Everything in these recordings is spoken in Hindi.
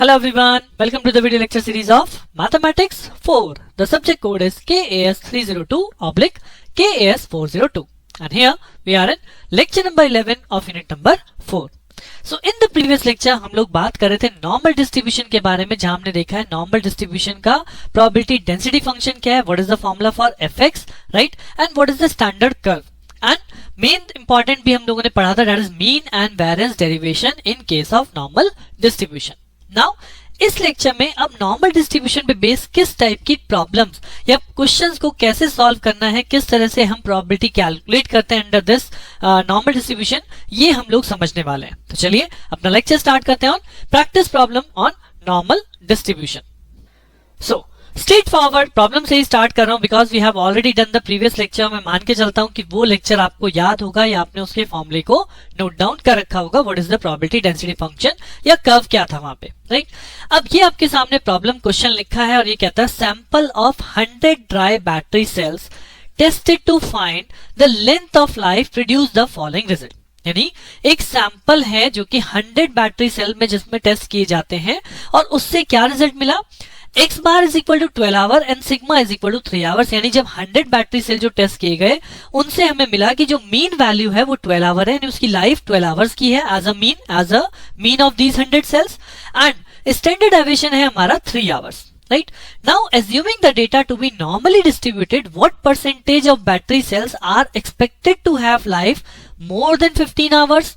Hello everyone, welcome to the video lecture series of Mathematics 4. The subject code is KAS302/KAS402 and here we are in lecture number 11 of unit number 4. So in the previous lecture हम लोग बात कर रहे थे नॉर्मल डिस्ट्रीब्यूशन के बारे में, जहां हमने देखा है नॉर्मल डिस्ट्रीब्यूशन का प्रोबेबिलिटी डेंसिटी फंक्शन क्या है, what is the formula for fx, right, and what is the standard curve, and main important भी हम लोगों ने पढ़ा था, that is mean and variance derivation in case of normal distribution. Now इस लेक्चर में अब नॉर्मल डिस्ट्रीब्यूशन पे बेस किस टाइप की प्रॉब्लम्स या क्वेश्चंस को कैसे सॉल्व करना है, किस तरह से हम प्रोबेबिलिटी कैलकुलेट करते हैं अंडर दिस नॉर्मल डिस्ट्रीब्यूशन, ये हम लोग समझने वाले हैं. तो चलिए अपना लेक्चर स्टार्ट करते हैं on practice problem on normal distribution. So straight forward problem से ही स्टार्ट कर रहा हूं because we have already done the previous lecture. मैं मान के चलता हूं कि वो लेक्चर आपको याद होगा या आपने उसके फॉर्मूले को नोट डाउन कर रखा होगा, what is the probability density function या कर्व क्या था वहां पे, राइट. अब ये आपके सामने प्रॉब्लम क्वेश्चन लिखा है और ये कहता है sample of 100 dry battery cells tested to find the length of life produce the following result. यानी एक सैंपल है जो कि 100 बैटरी सेल में जिसमें टेस्ट किए जाते हैं और उससे क्या रिजल्ट मिला, x bar is equal to 12 hour and sigma is equal to 3 hours. यानी जब 100 बैटरी सेल जो टेस्ट किए गए उनसे हमें मिला कि जो मीन वैल्यू है वो 12 आवर है, यानी उसकी लाइफ 12 आवर्स की है as a mean of these 100 cells, and standard deviation है हमारा 3 hours. Right now, assuming the data to be normally distributed, what percentage of battery cells are expected to have life more than 15 hours,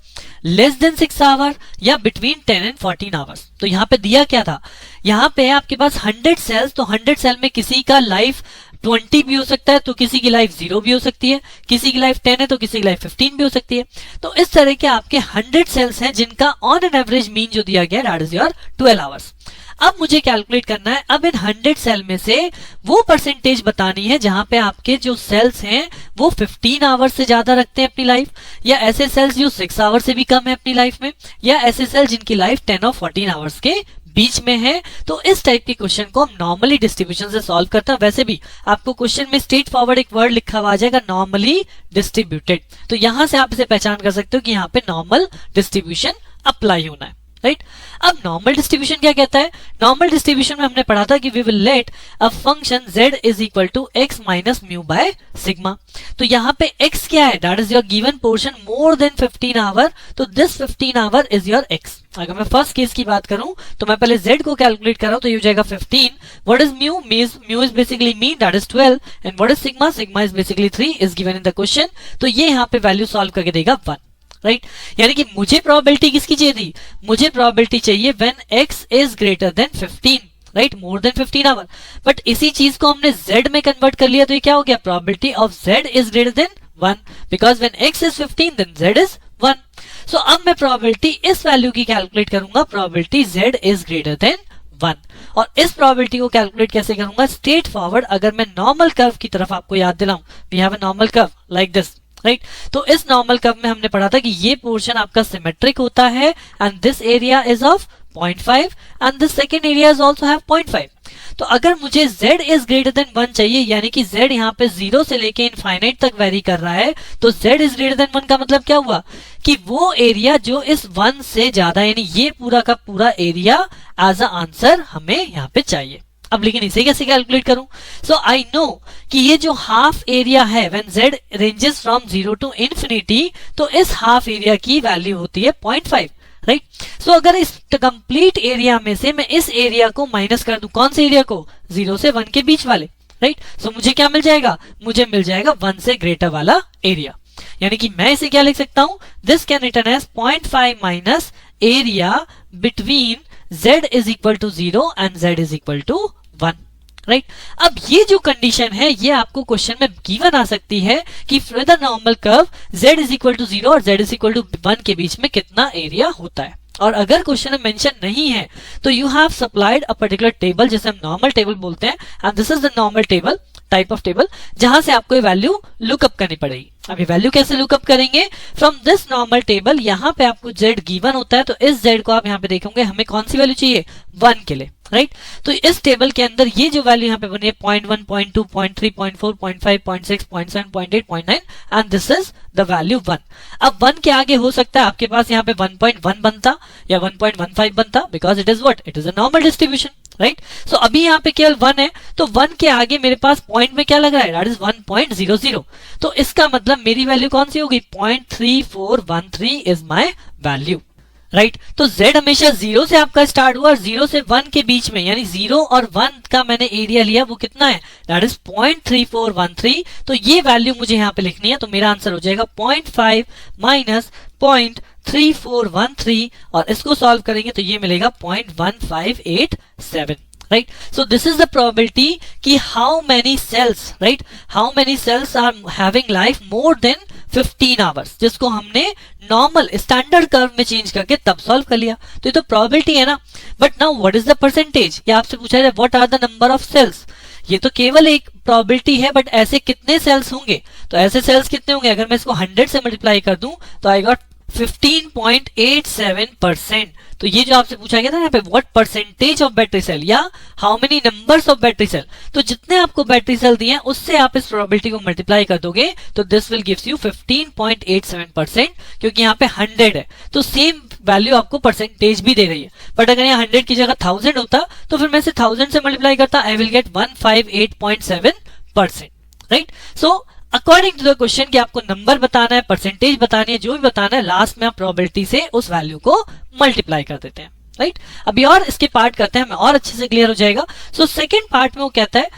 less than 6 hours, या between 10 and 14 hours? तो यहाँ पे दिया क्या था, यहाँ पे आपके पास 100 सेल्स, तो 100 सेल में किसी का लाइफ 20 भी हो सकता है, तो किसी की लाइफ 0 भी हो सकती है, किसी की लाइफ 10 है तो किसी की लाइफ 15 भी हो सकती है. तो इस तरह के आपके 100 सेल्स हैं जिनका ऑन एन एवरेज मीन जो दिया गया दैट इज योर 12 आवर्स. अब मुझे कैलकुलेट करना है, अब इन 100 सेल में से वो परसेंटेज बतानी है जहां पे आपके जो सेल्स हैं वो 15 आवर्स से ज्यादा रखते हैं अपनी लाइफ, या ऐसे सेल्स जो 6 आवर्स से भी कम है अपनी लाइफ में, या ऐसे सेल्स जिनकी लाइफ 10 और 14 आवर्स के बीच में है. तो इस टाइप के क्वेश्चन को हम नॉर्मली डिस्ट्रीब्यूशन से सॉल्व करते हैं. वैसे भी आपको क्वेश्चन में स्ट्रेट फॉरवर्ड एक वर्ड लिखा हुआ आ जाएगा, नॉर्मली डिस्ट्रीब्यूटेड. तो यहां से आप इसे पहचान कर सकते हो कि यहाँ पे नॉर्मल डिस्ट्रीब्यूशन अप्लाई होना है, राइट. अब नॉर्मल डिस्ट्रीब्यूशन क्या कहता है, नॉर्मल डिस्ट्रीब्यूशन में हमने पढ़ा था कि we will let a function z is equal to x minus mu by sigma. तो यहाँ पे x क्या है, that is your given portion more than 15 hour, तो this 15 hour is your x. अगर मैं फर्स्ट केस की बात करूं तो मैं पहले z को कैलकुलेट कर रहा हूं, तो ये हो जाएगा 15. What is mu, mu is basically mean that is 12, and what is sigma, sigma is basically 3 is given in the question. तो ये यहाँ पे वैल्यू सॉल्व करके देगा 1, राइट. यानी कि मुझे प्रोबेबिलिटी किसकी चाहिए थी, मुझे प्रोबेबिलिटी चाहिए when x is greater than 15, right, more than 15 hour. But इसी चीज को हमने z में कन्वर्ट कर लिया, तो ये क्या हो गया, probability of z is greater than 1 because when x is 15 then z is 1. So अब मैं प्रोबेबिलिटी इस वैल्यू की कैलकुलेट करूंगा, probability z is greater than 1. और इस प्रोबेबिलिटी को कैलकुलेट कैसे करूंगा, स्ट्रेट फॉरवर्ड. अगर मैं नॉर्मल कर्व की तरफ आपको याद दिलाऊं, we have a normal curve like this, right. तो इस नॉर्मल कर्व में हमने पढ़ा था कि ये पोर्शन आपका सिमेट्रिक होता है and this area is of 0.5 and this second area is also have 0.5. तो अगर मुझे z इज ग्रेटर देन 1 चाहिए, यानी कि z यहाँ पे 0 से लेके इनफाइनाइट तक वेरी कर रहा है, तो z इज ग्रेटर देन 1 का मतलब क्या हुआ कि वो एरिया जो इस 1 से ज्यादा, यानी ये पूरा का पूरा एरिया एज अ आंसर हमें यहाँ पे चाहिए. अब लेकिन इसे कैसे कैलकुलेट करूं, सो आई नो कि ये जो हाफ एरिया है when z ranges from 0 to infinity, तो इस हाफ एरिया की वैल्यू होती है 0.5, राइट. सो अगर इस कंप्लीट एरिया में से मैं इस एरिया को माइनस कर दूं, कौन से एरिया को, 0 से 1 के बीच वाले, राइट. सो मुझे क्या मिल जाएगा, मुझे मिल जाएगा 1 से ग्रेटर वाला एरिया. यानी कि मैं इसे क्या लिख सकता हूं, this can written as 0.5 minus area between z is equal to 0 and z is equal to 1, right. अब ये जो कंडीशन है ये आपको क्वेश्चन में गिवन आ सकती है कि for the normal curve z is equal to 0 और z इज इक्वल टू 1 के बीच में कितना एरिया होता है. और अगर क्वेश्चन में मेंशन नहीं है तो you have supplied a particular table जिसे हम नॉर्मल टेबल बोलते हैं, and this is the normal table type of table जहां से आपको ये वैल्यू लुकअप करनी पड़ेगी. अभी वैल्यू कैसे लुकअप करेंगे, फ्रॉम दिस नॉर्मल टेबल. यहाँ पे आपको z गिवन होता है, तो इस z को आप यहाँ पे देखोगे हमें कौन सी वैल्यू चाहिए, 1 के लिए, राइट तो इस टेबल के अंदर ये जो वैल्यू यहाँ पे बनी है 0.1, 0.2, 0.3, 0.4, 0.5, 0.6, 0.7, 0.8, 0.9 and this is the value 1. अब 1 के आगे हो सकता है आपके पास यहाँ पे 1.1 बनता या 1.15 बनता because it is what, it is a normal distribution. Right so अभी यहाँ पे केवल 1 है तो 1 के आगे मेरे पास पॉइंट में क्या लग रहा है, दैट इज 1.00. तो इसका मतलब मेरी वैल्यू कौन सी होगी, 0.3413 इज माय वैल्यू. राइट तो z हमेशा 0 से आपका स्टार्ट हुआ और 0 से 1 के बीच में यानी 0 और 1 का मैंने एरिया लिया वो कितना है, दैट इज 0.3413. तो ये वैल्यू मुझे यहाँ पे लिखनी है तो मेरा आंसर हो जाएगा 0.5 माइनस 0.3413 और इसको सॉल्व करेंगे तो ये मिलेगा 0.1587. right so this is the probability कि how many cells are having life more than 15 hours, जिसको हमने नॉर्मल स्टैंडर्ड कर्व में चेंज करके तब सॉल्व कर लिया. तो ये तो प्रोबेबिलिटी है ना. But now what is the percentage, ये आपसे पूछा जाए what are the number of cells. ये तो केवल एक प्रोबेबिलिटी है बट ऐसे कितने सेल्स होंगे, तो ऐसे सेल्स कितने होंगे, अगर मैं इसको 100 से मल्टीप्लाई कर दूं तो आई गॉट 15.87%. तो ये जो आपसे पूछा गया था यहाँ पे what percentage of battery cell या how many numbers of battery cell, तो जितने आपको बैटरी सेल दिए हैं उससे आप इस प्रोबेबिलिटी को मल्टीप्लाई कर दोगे तो दिस विल गिव्स यू 15.87%. क्योंकि यहाँ पे 100 है तो सेम वैल्यू आपको परसेंटेज भी दे रही है. बट अगर यहाँ 100 की जगह 1000 होता तो फिर मैं इसे 1000 से मल्टीप्लाई करता, I will get 158.7%. Right so according to the question कि आपको नंबर बताना है, परसेंटेज बतानी है, जो भी बताना है, लास्ट में आप प्रोबेबिलिटी से उस वैल्यू को मल्टीप्लाई कर देते हैं. राइट अभी और इसके पार्ट करते हैं, हमें और अच्छे से क्लियर हो जाएगा. सो सेकंड पार्ट में वो कहता है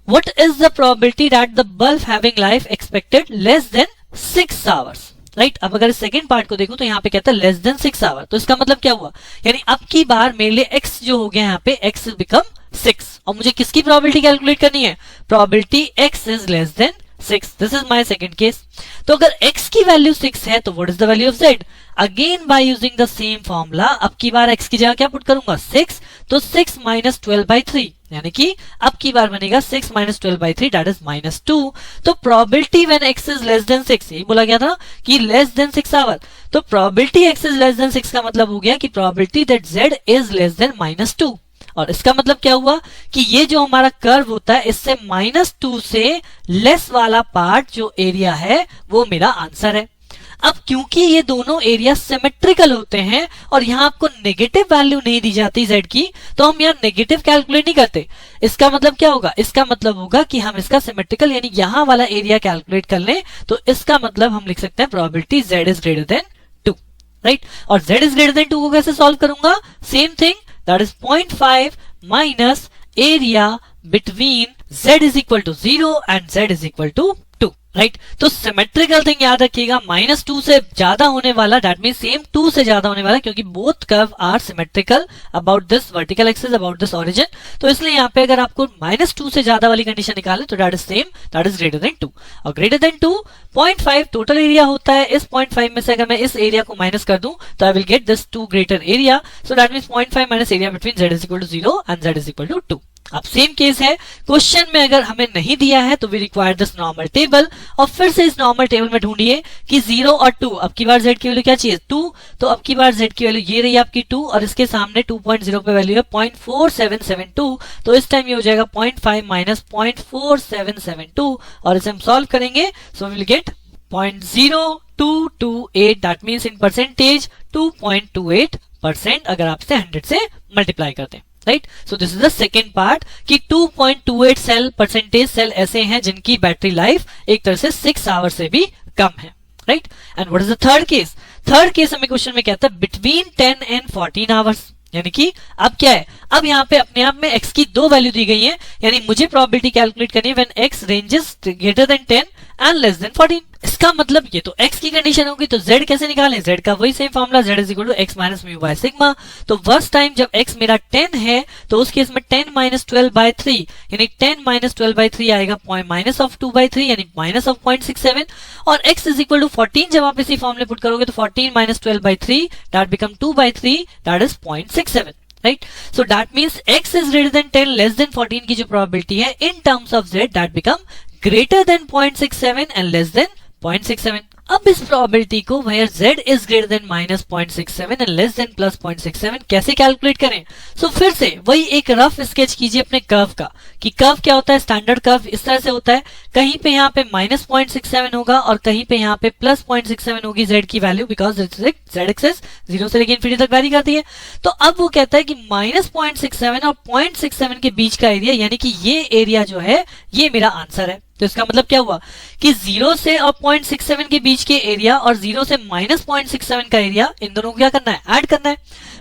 what is the probability that the bulb having life expected less than 6 hours. Right अब अगर सेकंड पार्ट को देखूं तो यहाँ पे कहता है लेस देन 6 आवर. तो इसका मतलब क्या हुआ, यानी अब की बार मेरे लिए x जो हो गया यहाँ पे x बिकम 6 और मुझे किसकी प्रोबेबिलिटी कैलकुलेट करनी है, probability x is less than 6. This is my second case. तो अगर x की वैल्यू 6 है तो what is the value of z, again by using the same formula. अब की बार x की जगह क्या पुट करूंगा 6, तो 6 माइनस 12/3 यानी कि अब की बार बनेगा 6 माइनस 12/3 दैट इज -2. तो probability when x is less than 6, यही बोला गया था कि लेस देन 6 आवर. तो probability x is less than 6 का मतलब हो गया कि probability that z is less than -2. और इसका मतलब क्या हुआ कि ये जो हमारा कर्व होता है इससे -2 से लेस वाला पार्ट जो एरिया है वो मेरा आंसर है. अब क्योंकि ये दोनों एरिया सिमेट्रिकल होते हैं और यहाँ आपको नेगेटिव वैल्यू नहीं दी जाती z की, तो हम यहाँ नेगेटिव कैलकुलेट नहीं करते. इसका मतलब क्या होगा, इसका मतलब होगा कि हम इसका सिमेट्रिकल यानी यहाँ वाला एरिया कैलकुलेट कर लें. तो इसका मतलब हम लिख सकते हैं probability z is greater then 2. Right और z इज ग्रेटर देन 2 को कैसे सॉल्व करूंगा, same thing, that is 0.5 minus area between z is equal to 0 and z is equal to 2. Right तो सिमेट्रिकल थिंग याद रखिएगा, -2 से ज्यादा होने वाला दैट मीन सेम 2 से ज्यादा होने वाला, क्योंकि both curve are symmetrical about this vertical axis about this origin. तो इसलिए यहाँ पे अगर आपको -2 से ज्यादा वाली कंडीशन निकाले तो that is same, that is greater then 2. और ग्रेटर देन 2 0.5 टोटल एरिया होता है. इस 0.5 में से अगर मैं इस एरिया को माइनस कर दूं तो I will get this 2 greater area. So that means 0.5 minus area between z is equal to 0 and z is equal to 2. अब सेम केस है, क्वेश्चन में अगर हमें नहीं दिया है तो we require this normal table और फिर से इस नॉर्मल टेबल में ढूंढिए कि 0 और 2. अब की बार z की वैल्यू क्या चाहिए 2, तो अब की बार z की वैल्यू ये रही आपकी 2 और इसके सामने 2.0 पे वैल्यू है 0.4772. तो इस टाइम ये हो जाएगा 0.5 माइनस 0.4772 और इसे हम सॉल्व करेंगे. So we will get 0.0228 that means in percentage 2.28% अगर आप इसे 100 से मल्टीप्लाई करते हैं. Right so this is the second part कि 2.28 सेल परसेंटेज सेल ऐसे हैं जिनकी बैटरी लाइफ एक तरह से 6 आवर से भी कम है. Right and what is the third case, third case हमें क्वेश्चन में कहता है बिटवीन 10 एंड 14 आवर्स. यानी कि अब क्या है, अब यहाँ पे अपने आप में x की 2 वैल्यू दी गई है, यानी मुझे प्रोबेबिलिटी कैलकुलेट करनी है when x ranges greater than 10 and less than 14. इसका मतलब ये तो x की कंडीशन होगी, तो z कैसे निकालें, z का वही same formula z is equal to x minus mu by sigma. तो फर्स्ट टाइम जब x मेरा 10 है तो उस केस में 10 माइनस 12/3 यानी 10 माइनस 12/3 आएगा माइनस ऑफ 2/3 यानी माइनस ऑफ 0.67 और x इज इक्वल टू 14 जब आप इसी फॉर्मूले पुट करोगे तो 14 minus 12/3 that become 2/3 that is 0.67. Right so that means x is greater than 10 less than 14 की जो प्रोबेबिलिटी है in terms of z that become greater than 0.67 and less than 0.67. अब इस प्रोबेबिलिटी को where z is greater than -0.67 and less than +0.67 कैसे कैलकुलेट करें? सो फिर से वही एक रफ स्केच कीजिए अपने कर्व का, कि कर्व क्या होता है, स्टैंडर्ड कर्व इस तरह से होता है, कहीं पे यहाँ पे -0.67 होगा और कहीं पे यहाँ पे +0.67 होगी z की वैल्यू, बिकॉज z एक्सेस 0 से लेकर इंफिनिटी तक वैरी करती है। तो अब वो कहता है कि -0.67 और 0.67 के बीच का एरिया, यानी कि ये एरिया जो है ये मेरा आंसर है। तो इसका मतलब क्या हुआ कि 0 से और 0.67 के बीच के एरिया और 0 से -0.67 का एरिया, इन दोनों को क्या करना है, ऐड करना है।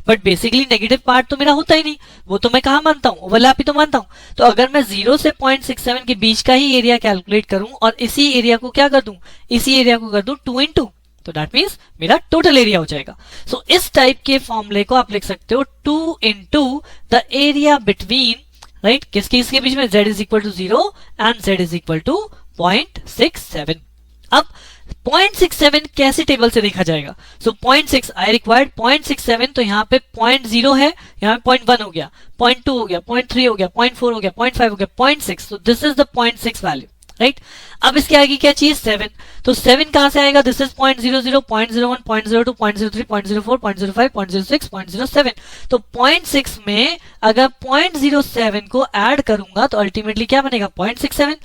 बट बेसिकली नेगेटिव पार्ट तो मेरा होता ही नहीं, वो तो मैं कहाँ मानता हूँ, ओवरलैप ही तो मानता हूँ। तो अगर मैं 0 से 0.67 के बीच का ही एरिया कैलकुलेट करूं और इसी एरिया को क्या कर दूं, इसी एरिया को कर दूं 2 into, तो दैट मीन्स मेरा टोटल एरिया हो जाएगा। सो इस टाइप के फॉर्मूले को आप लिख सकते हो 2 into the area between, right, किसके इसके बीच में, z is equal to 0 and z is equal to 0.67। अब 0.67 कैसे टेबल से देखा जाएगा? सो 0.6 आई रिक्वायर्ड 0.67, तो यहाँ पे 0.0 है, यहाँ पे 0.1 हो गया, 0.2 हो गया, 0.3 हो गया, 0.4 हो गया, 0.5 हो गया, 0.6, तो this is the 0.6 value, right. अब इसके आगे क्या चाहिए, 7, तो 7 कहां से आएगा, दिस इज 0.00, 0.01, 0.02, 0.03, 0.04, 0.05, 0.06, 0.07। तो 0.6 में अगर 0.07 को ऐड करूंगा तो अल्टीमेटली क्या बनेगा, 0.67।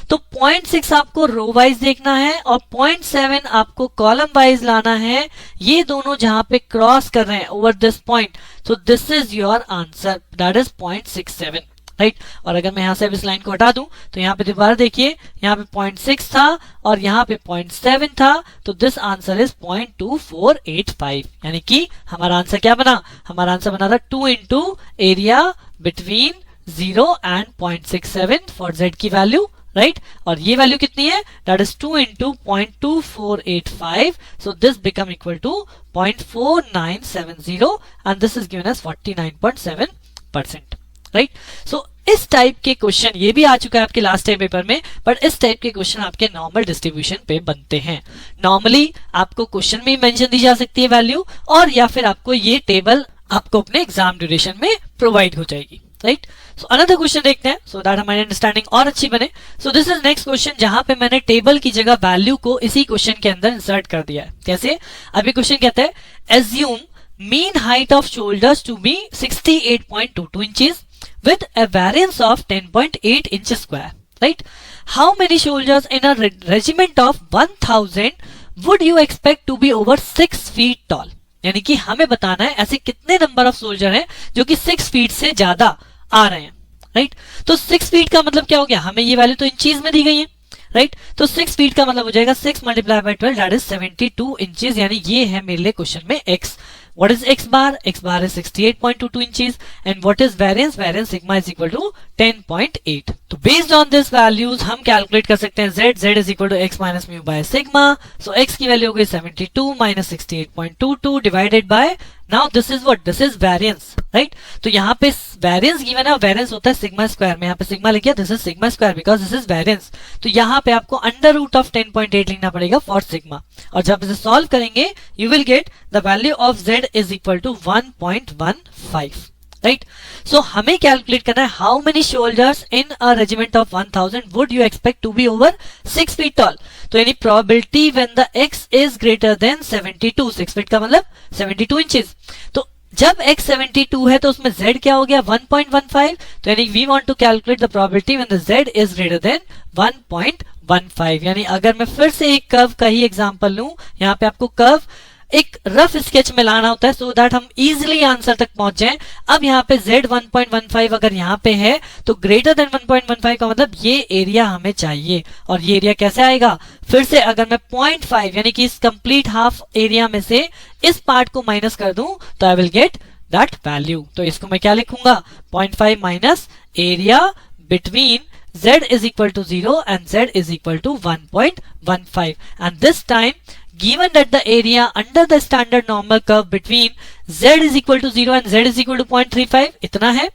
तो 0.6 आपको रो वाइज देखना है और 0.7 आपको कॉलम वाइज लाना है, ये दोनों जहां पे क्रॉस कर रहे हैं over this point, so this is your answer, that is 0.67, right. और अगर मैं यहां से अब इस लाइन को हटा दूं तो यहाँ पे दोबारा देखिए, यहाँ पे 0.6 था और यहाँ पे 0.7 था, तो दिस आंसर इज 0.2485, यानी कि हमारा आंसर क्या बना, हमारा आंसर बना था 2 into area between 0 and 0.67 for z की वैल्यू, राइट। और ये वैल्यू कितनी है, that is 2 into 0.2485, so this become equal to 0.4970 and this is given as 49.7%, right. So इस टाइप के क्वेश्चन, ये भी आ चुका है आपके लास्ट टाइम पेपर में, बट इस टाइप के क्वेश्चन आपके नॉर्मल डिस्ट्रीब्यूशन पे बनते हैं। नॉर्मली आपको क्वेश्चन में मेंशन दी जा सकती है वैल्यू, और या फिर आपको ये टेबल आपको अपने एग्जाम ड्यूरेशन में प्रोवाइड हो जाएगी, राइट। सो अनदर क्वेश्चन देखते हैं, सो दैट हमारी अंडरस्टैंडिंग और अच्छी बने। सो दिस इज नेक्स्ट क्वेश्चन, जहां पे मैंने टेबल की जगह वैल्यू को इसी क्वेश्चन के अंदर इंसर्ट कर दिया है। कैसे, अभी क्वेश्चन कहता है assume mean height of soldiers to be 68.22 inches with a variance of 10.8 inches square, right? How many soldiers in a regiment of 1000 would you expect to be over 6 feet tall? यानी कि हमें बताना है ऐसे कितने नंबर ऑफ सोल्जर हैं जो कि 6 फीट से ज्यादा आ रहे हैं, राइट। तो 6 फीट का मतलब क्या हो गया, हमें ये वैल्यू तो इंचीज में दी गई है, राइट। तो 6 फीट का मतलब हो जाएगा 6 multiply by 12, that is 72 inches, यानी ये है मेरे लिए क्वेश्चन में x। What is x bar? X bar is 68.22 inches. And what is variance? Variance sigma is equal to 10.8. तो based on this values हम calculate कर सकते हैं z is equal to x minus mu by sigma. So x की वैल्यू हो गई 72 minus 68.22 divided by, now this is what? This is variance, right? तो यहाँ पे variance given है, variance होता है sigma square में, यहाँ पे sigma लिखा, this is sigma square because this is variance. तो यहाँ पे आपको under root of 10.8 लिखना पड़ेगा for sigma, और जब इसे solve करेंगे you will get the value of z is equal to 1.15, right? So हमें कैलकुलेट करना है how many soldiers in a regiment of 1000 would you expect to be over 6 feet tall. तो यानी probability when the x is greater than 72, 6 feet का मतलब 72 inches. तो जब x 72 है तो उसमें z क्या हो गया, 1.15, तो यानी we want to calculate the probability when the z is greater than 1.15। यानी अगर मैं फिर से एक कर्व का ही एग्जांपल लूं, यहाँ पे आपको कर्व एक रफ स्केच में लाना होता है सो दैट हम इजीली आंसर तक पहुंच जाएं। अब यहाँ पे z 1.15 अगर यहाँ पे है तो ग्रेटर देन 1.15 का मतलब ये एरिया हमें चाहिए, और ये एरिया कैसे आएगा, फिर से अगर मैं 0.5 यानी कि इस कंप्लीट हाफ एरिया में से इस पार्ट को माइनस कर दूं तो I will get that value. तो इसको मैं क्या लिखूंगा, 0.5 minus area between z is equal to 0 and z is equal to 1.15, and this time given that the area under the standard normal curve between z is equal to 0 and z is equal to 0.35 इतना है,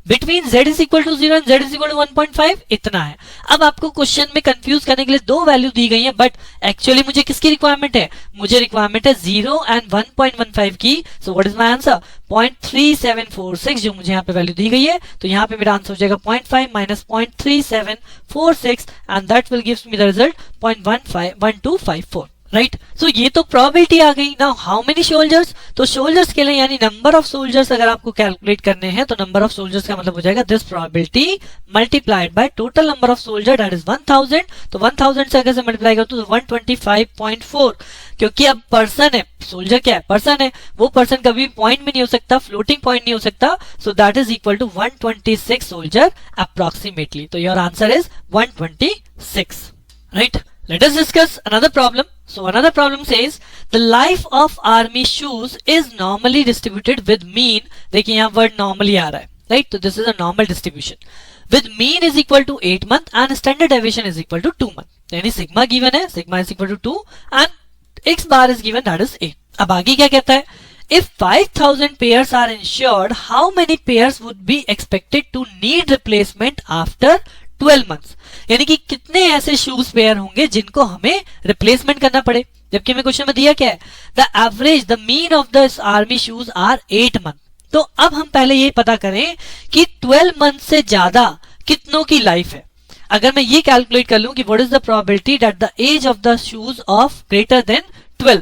between z is equal to 0 and z is equal to 1.5 इतना है। अब आपको क्वेश्चन में कंफ्यूज करने के लिए दो वैल्यू दी गई है, बट एक्चुअली मुझे किसकी रिक्वायरमेंट है, मुझे रिक्वायरमेंट है 0 एंड 1.15 की। So what is my answer, 0.3746 जो मुझे यहाँ पे वैल्यू दी गई है, तो यहाँ पे मेरा आंसर हो जाएगा 0.5 minus 0.3746 and that will gives me the result 0.1254, right so ये तो प्रोबेबिलिटी आ गई ना। हाउ मेनी सोल्जर्स, तो सोल्जर्स के लिए यानी नंबर ऑफ सोल्जर्स अगर आपको कैलकुलेट करने हैं तो नंबर ऑफ सोल्जर्स का मतलब हो जाएगा this probability multiplied by total number of soldier that is 1000। तो 1000 से अगर से मल्टीप्लाई करो तो 125.4, क्योंकि अब पर्सन है, सोल्जर क्या है, पर्सन है, वो पर्सन कभी पॉइंट में नहीं हो सकता, फ्लोटिंग पॉइंट नहीं हो सकता, so that is equal to 126 soldier approximately. तो your answer is 126, right. Let us discuss another problem. So another problem says the life of army shoes is normally distributed with mean, देखिए यहाँ word normally आ रहा है, right? तो this is a normal distribution. With mean is equal to 8 month and standard deviation is equal to 2 month. यानी sigma given है, sigma is equal to 2 and x bar is given that is 8. अब आगे क्या कहता है? If 5000 pairs are insured, how many pairs would be expected to need replacement after 12 months? यानी कि कितने ऐसे शूज पेयर होंगे जिनको हमें रिप्लेसमेंट करना पड़े, जबकि हमें क्वेश्चन में दिया क्या है, the average the mean of the army shoes are 8 month. तो अब हम पहले ये पता करें कि 12 मंथ से ज्यादा कितनों की लाइफ है। अगर मैं ये कैलकुलेट कर लूं कि what is the probability that the age of the shoes of greater than 12,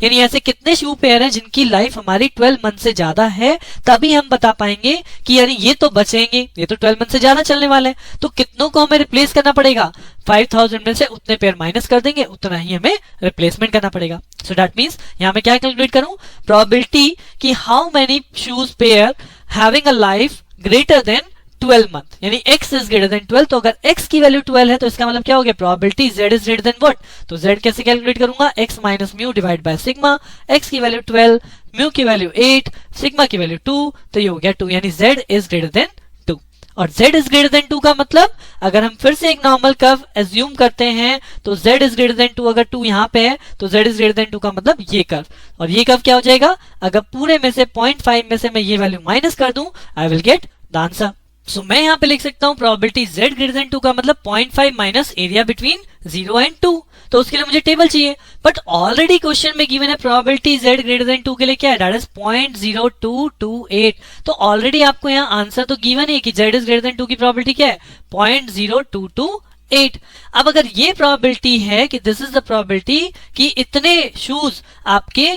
यानी ऐसे कितने शू पेयर हैं जिनकी लाइफ हमारी 12 मंथ से ज्यादा है, तभी हम बता पाएंगे कि यानी ये तो बचेंगे, ये तो 12 मंथ से ज्यादा चलने वाले हैं, तो कितनों को हमें रिप्लेस करना पड़ेगा, 5000 में से उतने पेयर माइनस कर देंगे, उतना ही हमें रिप्लेसमेंट करना पड़ेगा। सो दैट मींस यहां मैं क्या कैलकुलेट करूं, प्रोबेबिलिटी कि how many shoes pair having a life greater than 12 month, यानी x इज ग्रेटर देन 12। तो अगर x की वैल्यू 12 है तो इसका मतलब क्या हो गया, probability z is greater then what, तो z कैसे कैलकुलेट करूंगा, x minus mu divide by sigma, x की वैल्यू 12, म्यू की वैल्यू 8, सिग्मा की वैल्यू 2, तो ये हो गया 2, यानी z इज ग्रेटर देन 2। और z इज ग्रेटर देन 2 का मतलब अगर हम फिर से एक नॉर्मल कर्व एज्यूम करते हैं तो z इज ग्रेटर देन 2, अगर 2 यहाँ पे है तो z इज ग्रेटर देन 2 का मतलब ये कर्व, और ये कर्व क्या हो जाएगा, अगर पूरे में से 0.5 में से मैं ये वैल्यू माइनस कर दूं, I will get the answer. So मैं यहाँ पे लिख सकता हूँ प्रोबेबिलिटी z ग्रेटर देन 2 का मतलब 0.5 माइनस एरिया बिटवीन 0 एंड 2। तो उसके लिए मुझे टेबल चाहिए, बट ऑलरेडी क्वेश्चन में गिवन है प्रोबेबिलिटी z ग्रेटर देन 2 के लिए क्या है, दैट इज 0.0228। तो ऑलरेडी आपको यहाँ आंसर तो गिवन है कि z इज ग्रेटर देन 2 की प्रोबेबिलिटी क्या है, 0.0228। अब अगर ये प्रोबेबिलिटी है कि दिस इज द प्रोबेबिलिटी कि इतने शूज आपके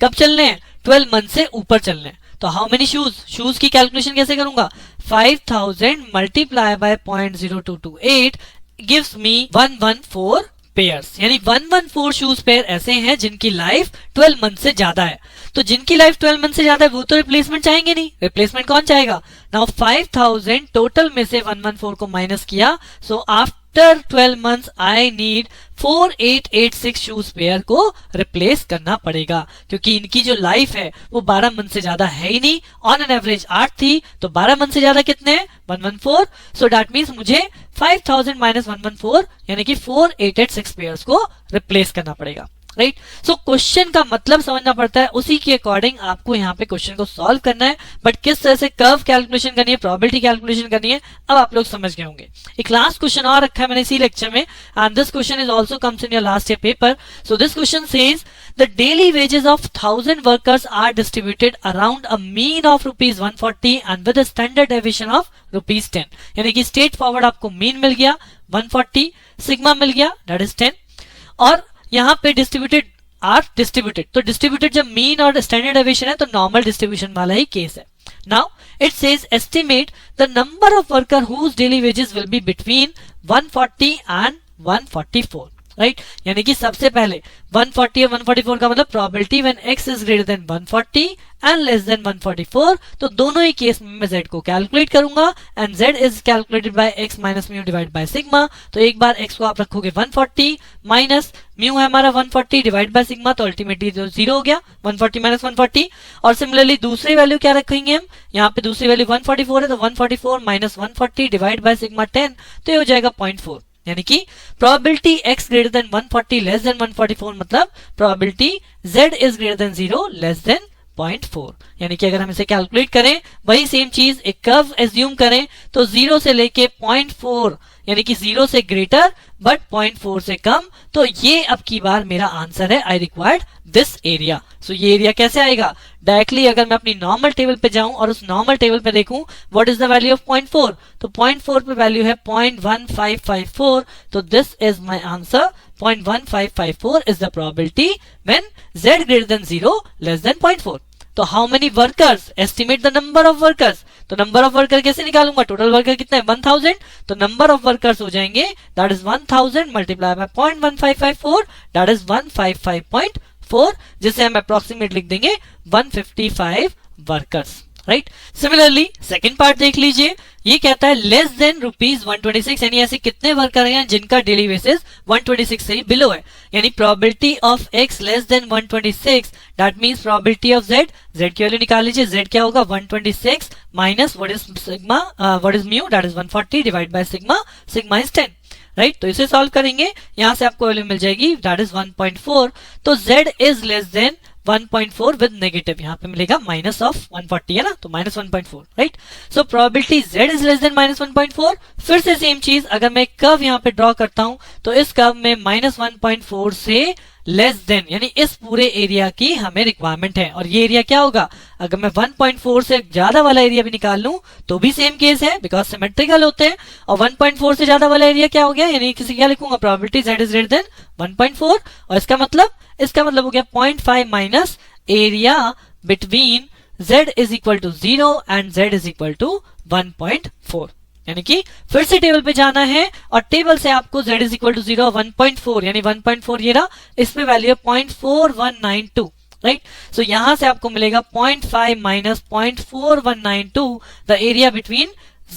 कब चलने हैं, 12 मंथ से ऊपर चलने हैं, तो हाउ मेनी शूज की कैलकुलेशन कैसे करूंगा, 5000 multiply by 0.0228 gives me 114 pairs, यानी 114 शूज पेयर ऐसे हैं जिनकी लाइफ 12 मंथ से ज्यादा है। तो जिनकी लाइफ 12 मंथ से ज्यादा है वो तो रिप्लेसमेंट चाहेंगे नहीं, रिप्लेसमेंट कौन चाहेगा, नाउ 5000 टोटल में से 114 को माइनस किया, so after 12 months I need 4886 shoes pair को रिप्लेस करना पड़ेगा, क्योंकि इनकी जो लाइफ है वो 12 मंथ से ज्यादा है ही नहीं, ऑन एन एवरेज 8 थी, तो 12 मंथ से ज्यादा कितने हैं, 114। सो दैट मीन्स मुझे 5000 माइनस 114 यानी कि 4886 पेयर्स को रिप्लेस करना पड़ेगा, राइट। सो क्वेश्चन का मतलब समझना पड़ता है, उसी के अकॉर्डिंग आपको यहाँ पे क्वेश्चन को सॉल्व करना है, बट किस तरह से कर्व कैलकुलेशन करनी है, प्रोबेबिलिटी कैलकुलेशन करनी है, अब आप लोग समझ गए होंगे। एक लास्ट क्वेश्चन और रखा है मैंने इसी लेक्चर में, and this question is also comes in your last year paper. So this question says the daily wages of 1000 workers are distributed around a mean of ₹140 and with a standard deviation of ₹10, यानी कि स्ट्रेट फॉरवर्ड आपको मीन मिल गया 140, सिग्मा मिल गया दैट इज 10, और यहाँ पे डिस्ट्रीब्यूटेड आर डिस्ट्रीब्यूटेड, तो डिस्ट्रीब्यूटेड जब मीन और स्टैंडर्ड डेविएशन है तो नॉर्मल डिस्ट्रीब्यूशन वाला ही केस है। Now it says estimate the number of worker whose daily wages will be between 140 and 144, right, यानी कि सबसे पहले 140 और 144 का मतलब probability when x is greater than 140 and less than 144, तो दोनों ही केस में मैं z को कैलकुलेट करूंगा, and z is calculated by x minus mu divide by sigma. तो एक बार x को आप रखोगे 140 माइनस म्यू है हमारा 140 डिवाइड बाय सिग्मा, तो अल्टीमेटली तो 0 हो गया, 140 माइनस 140। और सिमिलरली दूसरी वैल्यू क्या रखेंगे हम, यहाँ पे दूसरी वैल्यू 144 है, तो 144 माइनस 140 डिवाइड बाय सिग्मा 10, तो ये हो जाएगा 0.4, यानी कि probability x greater than 140 less than 144 मतलब probability z is greater then 0 less than 0.4, यानी कि अगर हम इसे कैलकुलेट करें, वही सेम चीज एक कर्व एज्यूम करें तो 0 से लेके 0.4 यानी कि 0 से ग्रेटर बट 0.4 से कम। तो ये अब की बार मेरा आंसर है, आई रिक्वायर्ड दिस एरिया। सो ये एरिया कैसे आएगा? डायरेक्टली अगर मैं अपनी नॉर्मल टेबल पे जाऊं और उस नॉर्मल टेबल पे देखूं what is the value of 0.4, तो 0.4 पे वैल्यू है 0.1554। तो this is my answer, 0.1554 is the probability when z greater than 0 less than 0.4। तो how many workers, estimate the number of workers. तो नंबर ऑफ वर्कर कैसे निकालूंगा? टोटल वर्कर कितना है? 1000। तो नंबर ऑफ वर्कर्स हो जाएंगे that is 1000 multiply by 0.1554 that is 155.4, जिसे हम अप्रोक्सीमेट लिख देंगे 155 workers, right. Similarly second part देख लीजिए, ये कहता है लेस देन ₹126, यानी ऐसे कितने वर्कर हैं जिनका डेली बेसिस 126 से बिलो है, यानी probability of x less than 126, that means probability of z। z की वैल्यू निकाल लीजिए, z क्या होगा? 126 minus what is sigma, what is mu, that is 140 divide by sigma, sigma is 10, right. तो इसे सॉल्व करेंगे, यहां से आपको वैल्यू मिल जाएगी दैट इज 1.4। तो z is less than 1.4 with negative, यहाँ पे मिलेगा माइनस ऑफ 140 है ना, तो minus 1.4, right. So probability z is less than minus 1.4। फिर से सेम चीज, अगर मैं कर्व यहाँ पे ड्रॉ करता हूं तो इस कर्व में माइनस 1.4 से लेस देन, यानी इस पूरे एरिया की हमें रिक्वायरमेंट है। और ये एरिया क्या होगा? अगर मैं 1.4 से ज्यादा वाला एरिया भी निकाल लूं तो भी सेम केस है, बिकॉज सिमेट्रिकल होते हैं। और 1.4 से ज्यादा वाला एरिया क्या हो गया? यानी किसी क्या लिखूंगा? Probability z is greater than 1.4। और इसका मतलब हो गया 0.5 minus area between z is equal to 0 and z is equal to 1.4। यानी कि फिर से टेबल पे जाना है और टेबल से आपको z इज इक्वल टू 0 1.4, यानी 1.4 ये रहा, इसमें वैल्यू है 0.4192, राइट। सो यहां से आपको मिलेगा 0.5 minus 0.4192, the area between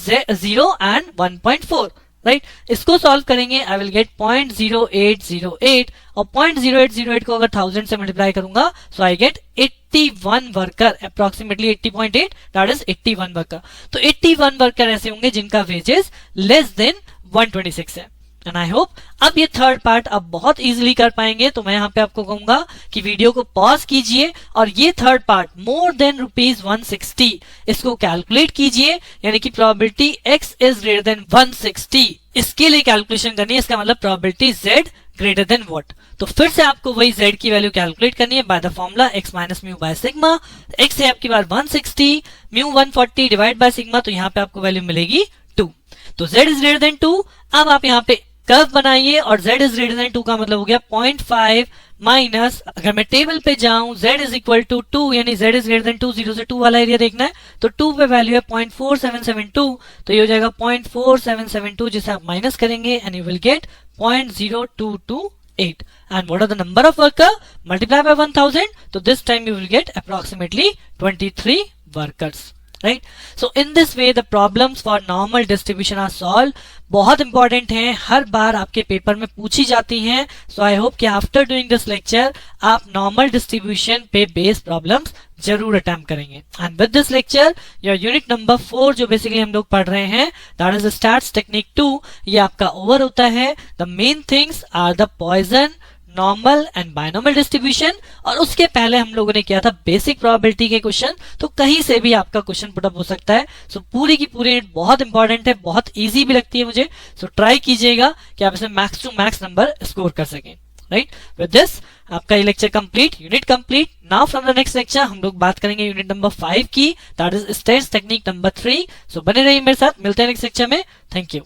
0 and 1.4, right. इसको सॉल्व करेंगे, आई विल गेट 0.0808, और 0.0808 को अगर 1000 से मल्टीप्लाई करूंगा so I get 81 worker, approximately 80.8, that is 81 worker. तो 81 वर्कर ऐसे होंगे जिनका वेजेस लेस देन 126 है। एंड आई होप अब ये थर्ड पार्ट आप बहुत इजीली कर पाएंगे। तो मैं यहाँ पे आपको कहूंगा कि वीडियो को पॉज कीजिए और ये थर्ड पार्ट मोर देन ₹160 इसको कैलकुलेट कीजिए, यानी कि probability x is greater then 160, इसके लिए कैलकुलेशन करनी है। इसका मतलब probability z greater than what? तो फिर से आपको वही z की वैल्यू कैलकुलेट करनी है by the formula x minus mu by sigma. x है आपकी बार 160, म्यू 140 डिवाइड बाय सिग्मा, तो यहाँ पे आपको वैल्यू मिलेगी 2। तो z इज ग्रेटर देन 2। अब आप यहाँ पे कर्व बनाइए और z इज ग्रेटर देन 2 का मतलब हो गया 0.5 माइनस, अगर मैं टेबल पे जाऊं z इज इक्वल टू 2, यानी z इज ग्रेटर देन 2, 0 से 2 वाला एरिया देखना है, तो 2 पे वैल्यू है 0.4772, तो ये हो जाएगा 0.4772, जिसे आप माइनस करेंगे and you will get 0.0228। and what are the number of worker? Multiply by 1000, so this time you will get approximately 23 workers, right? So in this way the problems for normal distribution are solved। बहुत इंपॉर्टेंट हैं, हर बार आपके पेपर में पूछी जाती हैं। सो आई होप कि आफ्टर डूइंग दिस लेक्चर आप नॉर्मल डिस्ट्रीब्यूशन पे बेस्ड प्रॉब्लम्स जरूर अटेम्प्ट करेंगे। And with this lecture your unit number 4 जो बेसिकली हम लोग पढ़ रहे हैं दैट इज स्टैट्स टेक्निक 2, ये आपका ओवर होता है। The main things are the Poisson, normal and binomial distribution, और उसके पहले हम लोगों ने किया था बेसिक प्रोबेबिलिटी के क्वेश्चन। तो कहीं से भी आपका क्वेश्चन पुटअप हो सकता है। सो पूरी की पूरी बहुत इंपॉर्टेंट है, बहुत इजी भी लगती है मुझे। सो ट्राई कीजिएगा कि आप इसे max to max number score कर सकें, राइट। विद दिस आपका ये lecture complete, unit complete. Now from the next lecture हम लोग बात करेंगे यूनिट नंबर 5 की, that is stats technique number 3। सो बने रहिए मेरे साथ, मिलते हैं नेक्स्ट लेक्चर में। Thank you.